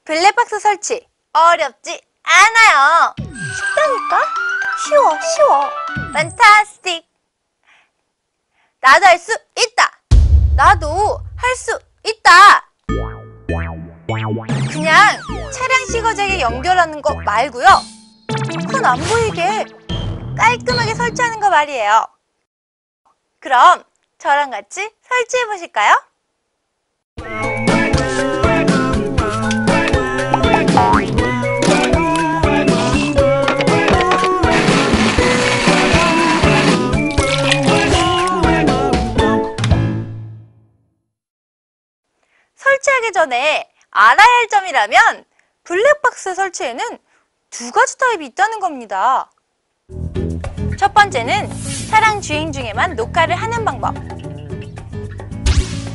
블랙박스 설치 어렵지 않아요. 쉽다니까? 쉬워. 판타스틱. 나도 할 수 있다. 나도 할 수 있다. 그냥 차량 시거잭에 연결하는 거 말고요. 손 안 보이게 깔끔하게 설치하는 거 말이에요. 그럼 저랑 같이 설치해 보실까요? 설치하기 전에 알아야 할 점이라면 블랙박스 설치에는 두 가지 타입이 있다는 겁니다. 첫 번째는 차량 주행 중에만 녹화를 하는 방법.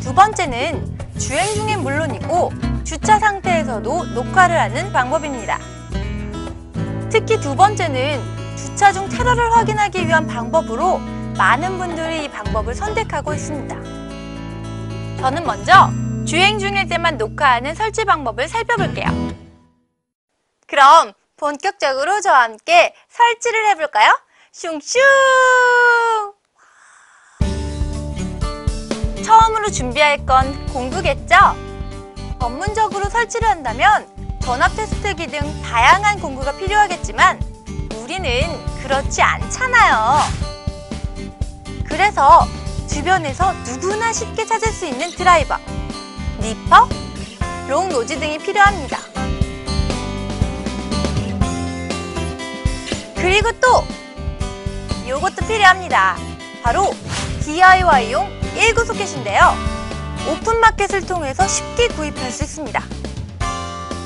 두 번째는 주행 중엔 물론이고 주차 상태에서도 녹화를 하는 방법입니다. 특히 두 번째는 주차 중 테러를 확인하기 위한 방법으로 많은 분들이 이 방법을 선택하고 있습니다. 저는 먼저 주행 중일 때만 녹화하는 설치 방법을 살펴볼게요. 그럼 본격적으로 저와 함께 설치를 해볼까요? 슝슝! 처음으로 준비할 건 공구겠죠? 전문적으로 설치를 한다면 전압 테스트기 등 다양한 공구가 필요하겠지만 우리는 그렇지 않잖아요. 그래서 주변에서 누구나 쉽게 찾을 수 있는 드라이버, 니퍼, 롱 노즈 등이 필요합니다. 그리고 또 이것도 필요합니다. 바로 DIY용 1구 소켓인데요. 오픈마켓을 통해서 쉽게 구입할 수 있습니다.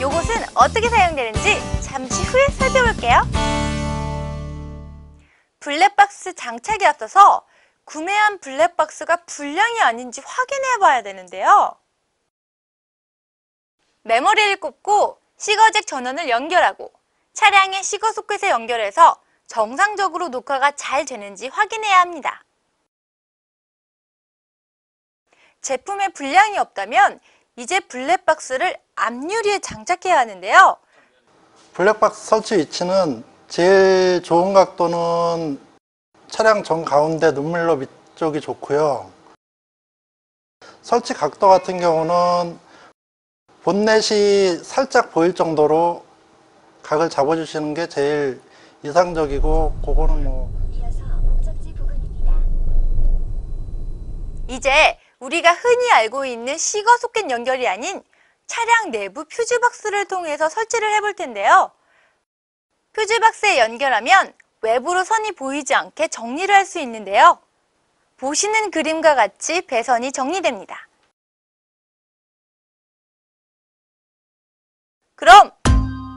이것은 어떻게 사용되는지 잠시 후에 살펴볼게요. 블랙박스 장착이 앞서서 구매한 블랙박스가 불량이 아닌지 확인해 봐야 되는데요. 메모리를 꼽고 시거잭 전원을 연결하고 차량의 시거 소켓에 연결해서 정상적으로 녹화가 잘 되는지 확인해야 합니다. 제품에 불량이 없다면 이제 블랙박스를 앞유리에 장착해야 하는데요. 블랙박스 설치 위치는 제일 좋은 각도는 차량 정 가운데 눈밀로 밑쪽이 좋고요. 설치 각도 같은 경우는 본넷이 살짝 보일 정도로 각을 잡아주시는 게 제일 이상적이고, 그거는 뭐. 이제 우리가 흔히 알고 있는 시거 소켓 연결이 아닌 차량 내부 퓨즈박스를 통해서 설치를 해볼 텐데요. 퓨즈박스에 연결하면 외부로 선이 보이지 않게 정리를 할 수 있는데요. 보시는 그림과 같이 배선이 정리됩니다. 그럼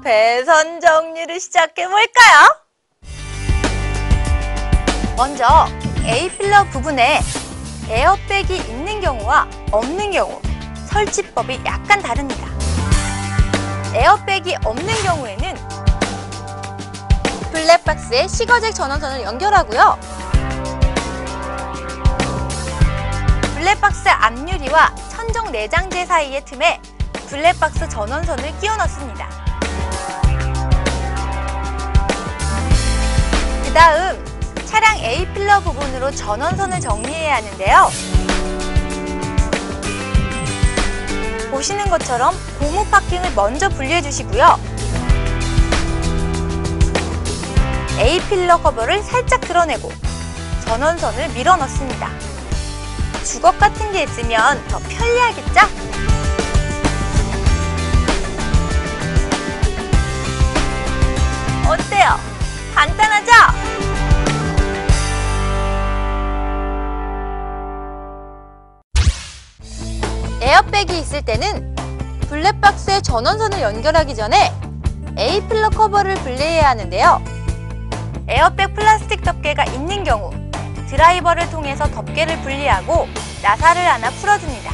배선 정리를 시작해 볼까요? 먼저 A필러 부분에 에어백이 있는 경우와 없는 경우 설치법이 약간 다릅니다. 에어백이 없는 경우에는 블랙박스에 시거잭 전원선을 연결하고요. 블랙박스 앞유리와 천정 내장재 사이의 틈에 블랙박스 전원선을 끼워 넣습니다. 그 다음 차량 A필러 부분으로 전원선을 정리해야 하는데요. 보시는 것처럼 고무 파킹을 먼저 분리해 주시고요. A필러 커버를 살짝 드러내고 전원선을 밀어 넣습니다. 주걱 같은 게 있으면 더 편리하겠죠? 어때요? 간단하죠? 에어백이 있을 때는 블랙박스에 전원선을 연결하기 전에 A필러 커버를 분리해야 하는데요. 에어백 플라스틱 덮개가 있는 경우 드라이버를 통해서 덮개를 분리하고 나사를 하나 풀어줍니다.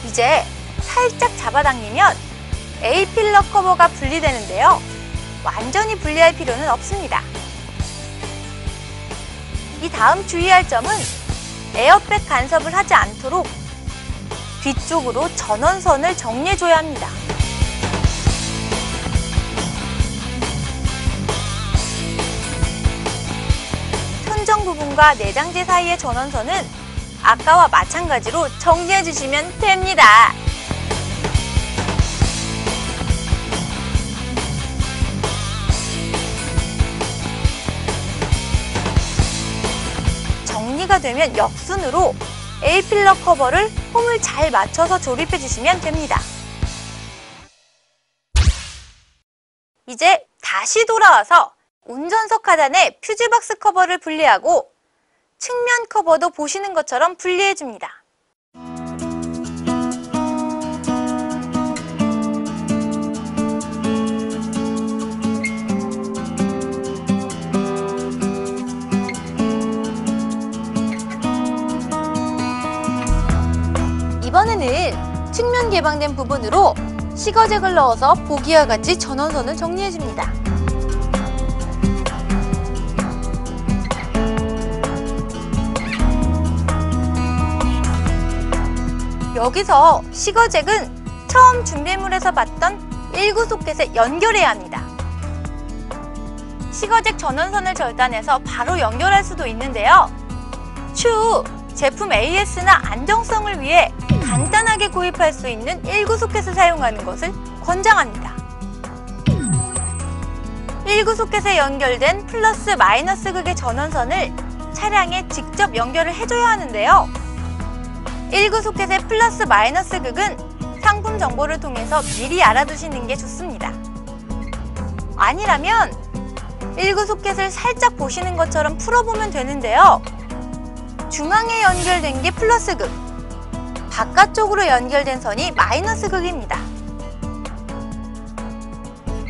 이제 살짝 잡아당기면 A필러 커버가 분리되는데요. 완전히 분리할 필요는 없습니다. 이 다음 주의할 점은 에어백 간섭을 하지 않도록 뒤쪽으로 전원선을 정리해줘야 합니다. 함정 부분과 내장재 사이의 전원선은 아까와 마찬가지로 정리해 주시면 됩니다. 정리가 되면 역순으로 A필러 커버를 홈을 잘 맞춰서 조립해 주시면 됩니다. 이제 다시 돌아와서 운전석 하단에 퓨즈박스 커버를 분리하고 측면 커버도 보시는 것처럼 분리해 줍니다. 이번에는 측면 개방된 부분으로 시거잭을 넣어서 보기와 같이 전원선을 정리해 줍니다. 여기서 시거잭은 처음 준비물에서 봤던 1구 소켓에 연결해야 합니다. 시거잭 전원선을 절단해서 바로 연결할 수도 있는데요. 추후 제품 AS나 안정성을 위해 간단하게 구입할 수 있는 1구 소켓을 사용하는 것을 권장합니다. 1구 소켓에 연결된 플러스 마이너스 극의 전원선을 차량에 직접 연결을 해줘야 하는데요. 1구 소켓의 플러스 마이너스 극은 상품 정보를 통해서 미리 알아두시는 게 좋습니다. 아니라면 1구 소켓을 살짝 보시는 것처럼 풀어보면 되는데요. 중앙에 연결된 게 플러스 극, 바깥쪽으로 연결된 선이 마이너스 극입니다.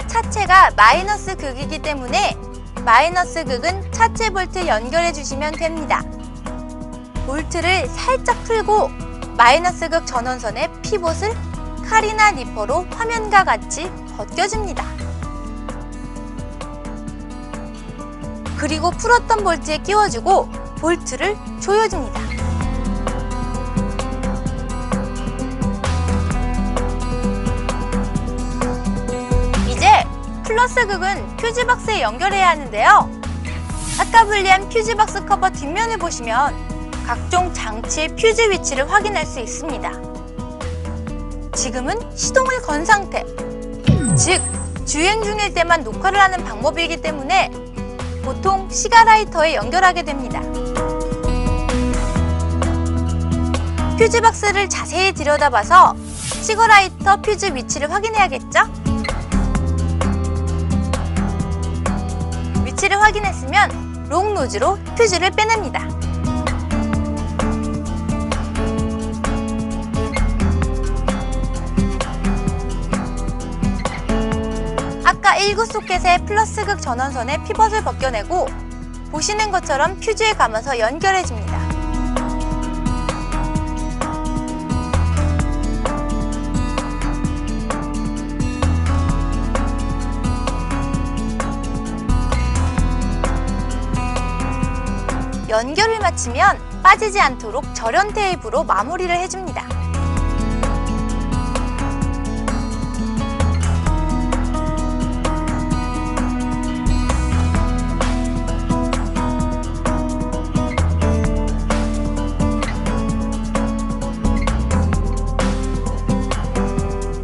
차체가 마이너스 극이기 때문에 마이너스 극은 차체 볼트 연결해 주시면 됩니다. 볼트를 살짝 풀고 마이너스 극 전원선의 피봇을 칼이나 니퍼로 화면과 같이 벗겨줍니다. 그리고 풀었던 볼트에 끼워주고 볼트를 조여줍니다. 이제 플러스 극은 퓨즈박스에 연결해야 하는데요. 아까 분리한 퓨즈박스 커버 뒷면을 보시면 각종 장치의 퓨즈 위치를 확인할 수 있습니다. 지금은 시동을 건 상태, 즉 주행 중일 때만 녹화를 하는 방법이기 때문에 보통 시가라이터에 연결하게 됩니다. 퓨즈박스를 자세히 들여다봐서 시거라이터 퓨즈 위치를 확인해야겠죠? 위치를 확인했으면 롱 노즈로 퓨즈를 빼냅니다. 아까 1구 소켓의 플러스 극 전원선의 피벗을 벗겨내고 보시는 것처럼 퓨즈에 감아서 연결해줍니다. 연결을 마치면 빠지지 않도록 절연 테이프로 마무리를 해줍니다.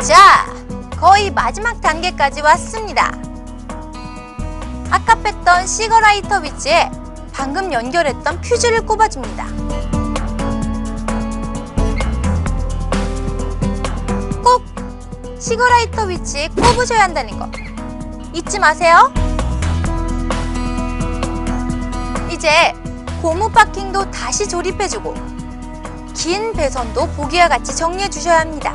자, 거의 마지막 단계까지 왔습니다. 아까 뺐던 시거라이터 위치에 방금 연결했던 퓨즈를 꼽아줍니다. 꼭 시거라이터 위치에 꼽으셔야 한다는 거 잊지 마세요. 이제 고무 바킹도 다시 조립해주고 긴 배선도 보기와 같이 정리해 주셔야 합니다.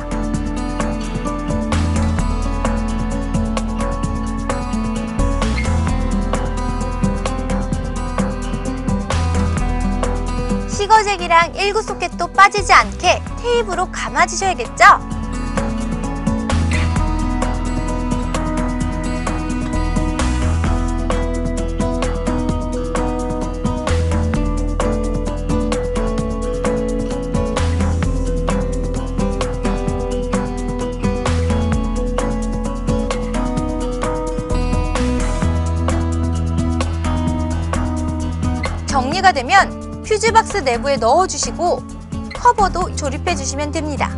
시거잭이랑 1구 소켓도 빠지지 않게 테이프로 감아주셔야겠죠? 준비가 되면 퓨즈박스 내부에 넣어주시고 커버도 조립해주시면 됩니다.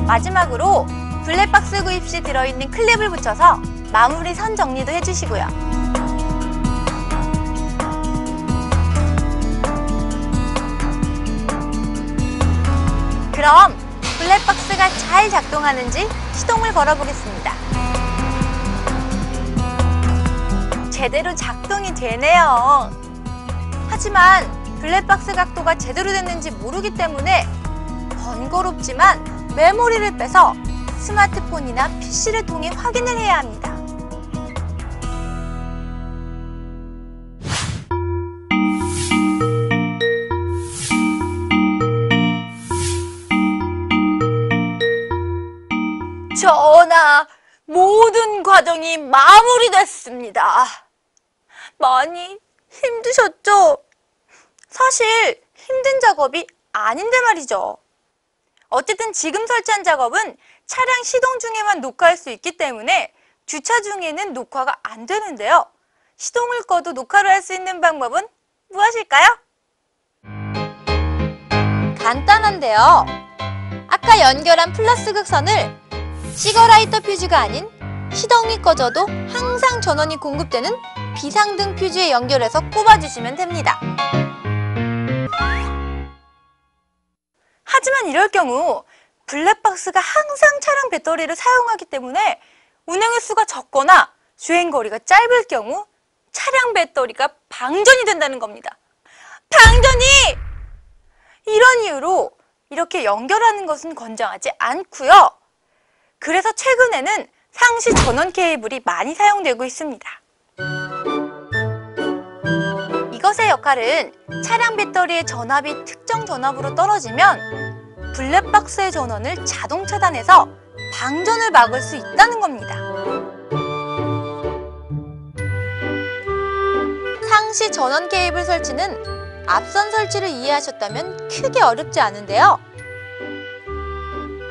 마지막으로 블랙박스 구입 시 들어있는 클립을 붙여서 마무리 선 정리도 해주시고요. 그럼 블랙박스가 잘 작동하는지 시동을 걸어보겠습니다. 제대로 작동이 되네요. 하지만 블랙박스 각도가 제대로 됐는지 모르기 때문에 번거롭지만 메모리를 빼서 스마트폰이나 PC를 통해 확인을 해야 합니다. 전하, 모든 과정이 마무리됐습니다. 많이 힘드셨죠? 사실 힘든 작업이 아닌데 말이죠. 어쨌든 지금 설치한 작업은 차량 시동 중에만 녹화할 수 있기 때문에 주차 중에는 녹화가 안 되는데요. 시동을 꺼도 녹화를 할 수 있는 방법은 무엇일까요? 간단한데요. 아까 연결한 플러스 극선을 시거라이터 퓨즈가 아닌 시동이 꺼져도 항상 전원이 공급되는 비상등 퓨즈에 연결해서 꼽아주시면 됩니다. 하지만 이럴 경우 블랙박스가 항상 차량 배터리를 사용하기 때문에 운행 횟수가 적거나 주행거리가 짧을 경우 차량 배터리가 방전이 된다는 겁니다. 방전이! 이런 이유로 이렇게 연결하는 것은 권장하지 않고요. 그래서 최근에는 상시 전원 케이블이 많이 사용되고 있습니다. 이것의 역할은 차량 배터리의 전압이 특정 전압으로 떨어지면 블랙박스의 전원을 자동 차단해서 방전을 막을 수 있다는 겁니다. 상시 전원 케이블 설치는 앞선 설치를 이해하셨다면 크게 어렵지 않은데요.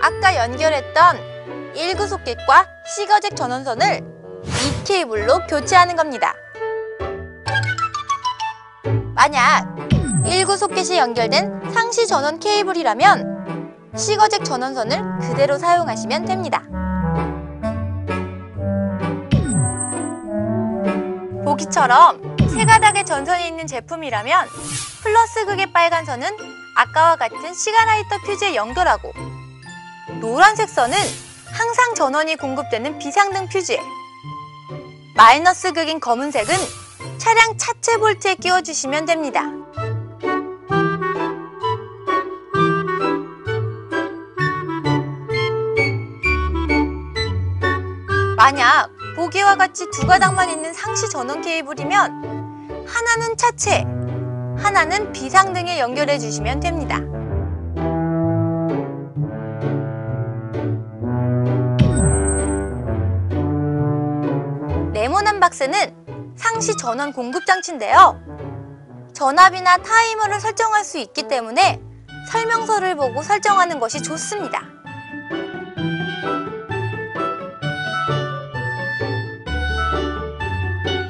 아까 연결했던 1구 소켓과 시거잭 전원선을 이 케이블로 교체하는 겁니다. 만약 1구 소켓이 연결된 상시 전원 케이블이라면 시거잭 전원선을 그대로 사용하시면 됩니다. 보기처럼 세 가닥의 전선이 있는 제품이라면 플러스 극의 빨간 선은 아까와 같은 시가라이터 퓨즈에 연결하고 노란색 선은 항상 전원이 공급되는 비상등 퓨즈에, 마이너스 극인 검은색은 차량 차체 볼트에 끼워주시면 됩니다. 만약 보기와 같이 두 가닥만 있는 상시 전원 케이블이면 하나는 차체, 하나는 비상등에 연결해 주시면 됩니다. 네모난 박스는 상시 전원 공급 장치인데요. 전압이나 타이머를 설정할 수 있기 때문에 설명서를 보고 설정하는 것이 좋습니다.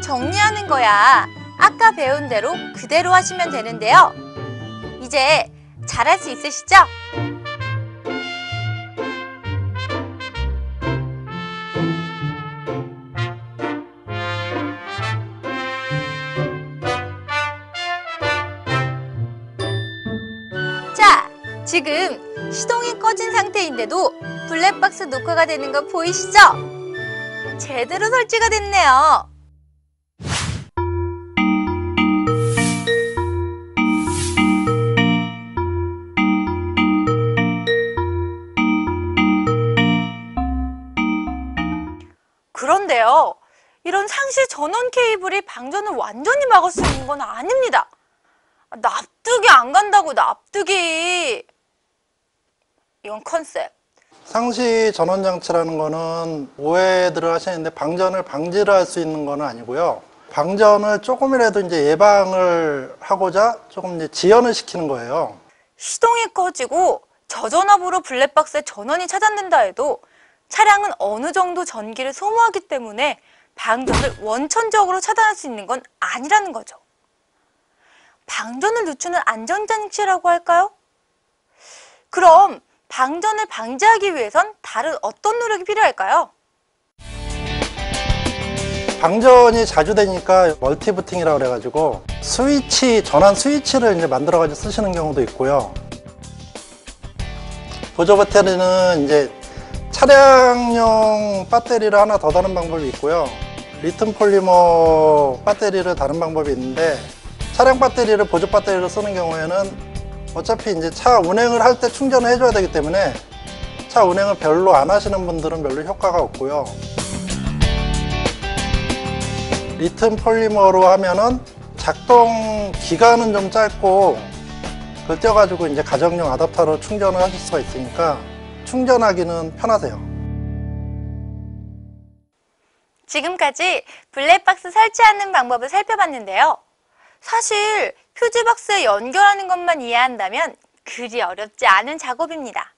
정리하는 거야 아까 배운 대로 그대로 하시면 되는데요. 이제 잘할 수 있으시죠? 자, 지금 시동이 꺼진 상태인데도 블랙박스 녹화가 되는 거 보이시죠? 제대로 설치가 됐네요. 그런데요, 이런 상시 전원 케이블이 방전을 완전히 막을 수 있는 건 아닙니다. 납득이 안 간다고, 납득이. 이건 컨셉. 상시 전원 장치라는 거는 오해들을 하시는데 방전을 방지를 할 수 있는 건 아니고요. 방전을 조금이라도 이제 예방을 하고자 조금 이제 지연을 시키는 거예요. 시동이 꺼지고 저전압으로 블랙박스에 전원이 차단된다 해도 차량은 어느 정도 전기를 소모하기 때문에 방전을 원천적으로 차단할 수 있는 건 아니라는 거죠. 방전을 늦추는 안전장치라고 할까요? 그럼 방전을 방지하기 위해선 다른 어떤 노력이 필요할까요? 방전이 자주 되니까 멀티부팅이라고 그래가지고 스위치, 전환 스위치를 이제 만들어가지고 쓰시는 경우도 있고요. 보조 배터리는 이제 차량용 배터리를 하나 더 다는 방법이 있고요. 리튬 폴리머 배터리를 다는 방법이 있는데, 차량 배터리를 보조 배터리로 쓰는 경우에는 어차피 이제 차 운행을 할 때 충전을 해줘야 되기 때문에 차 운행을 별로 안 하시는 분들은 별로 효과가 없고요. 리튬 폴리머로 하면은 작동 기간은 좀 짧고 그걸 떼어가지고 이제 가정용 아답터로 충전을 하실 수가 있으니까 충전하기는 편하세요. 지금까지 블랙박스 설치하는 방법을 살펴봤는데요. 사실 퓨즈박스에 연결하는 것만 이해한다면 그리 어렵지 않은 작업입니다.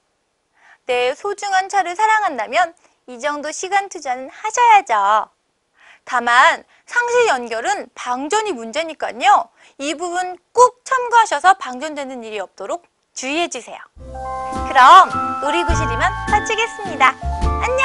내 소중한 차를 사랑한다면 이 정도 시간 투자는 하셔야죠. 다만 상시 연결은 방전이 문제니까요. 이 부분 꼭 참고하셔서 방전되는 일이 없도록 주의해주세요. 그럼 놀이구실 이만 마치겠습니다. 안녕!